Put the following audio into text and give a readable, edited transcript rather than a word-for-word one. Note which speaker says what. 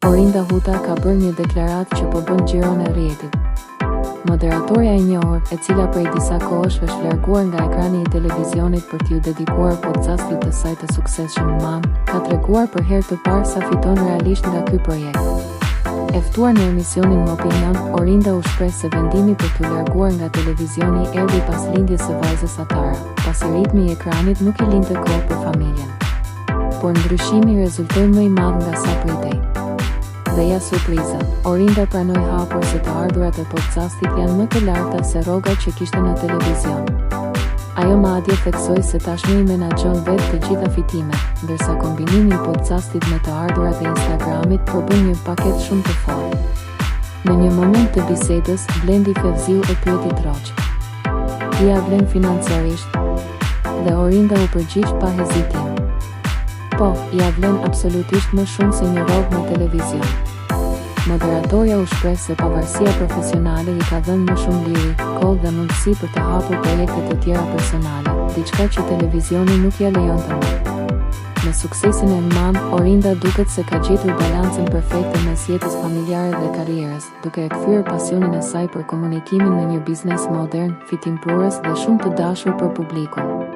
Speaker 1: Orinda Huta ka bërë një deklaratë që po bën xhiron e rrjetit. Moderatorja e njohur, e cila prej disa kohësh është larguar nga ekrani i televizionit për t'ju dedikuar podcastit të saj të suksesshëm Mam, ka treguar për herë të parë sa fiton realisht nga ky projekt. E ftuar në emisionin Më Opinion, Orinda u shpreh se vendimi për t'u larguar nga televizioni erdhi pas lindjes së vajzës Atara, pasi ritmi i ekranit nuk i linte kohë për familjen. Por ndryshimi rezultoi më i madh nga sa pritej. Dhe ja surpriza, Orinda pranoi hapur se të ardhurat e podcastit janë më të larta se rrogat që kishte në televizion. Ajo madje theksoi se tashmë i menaxhon vetë të gjitha fitimet, ndërsa kombinimi i podcastit me të ardhurat e Instagramit përbën një paketë shumë të fortë. Në një moment të bisedës, Blendi Fevziu e pyeti Troçi: "Ia vlen financiarisht?" Dhe Orinda u përgjigj pa hezitim: "Po, ja vlen absolutisht më shumë se një rrogë në televizion." Moderatorja u shpreh se pavarësia profesionale i ka dhënë më shumë liri, kohë dhe mundësi për të hapur projekte të tjera personale, diçka që televizioni nuk ja lejonte më. Me suksesin e Mam, Orinda duket se ka gjetur balancën perfekte mes jetës familjare dhe karrierës, duke e kthyer pasionin e saj për komunikimin në një biznes modern, fitimprurës dhe shumë të dashur për publikun.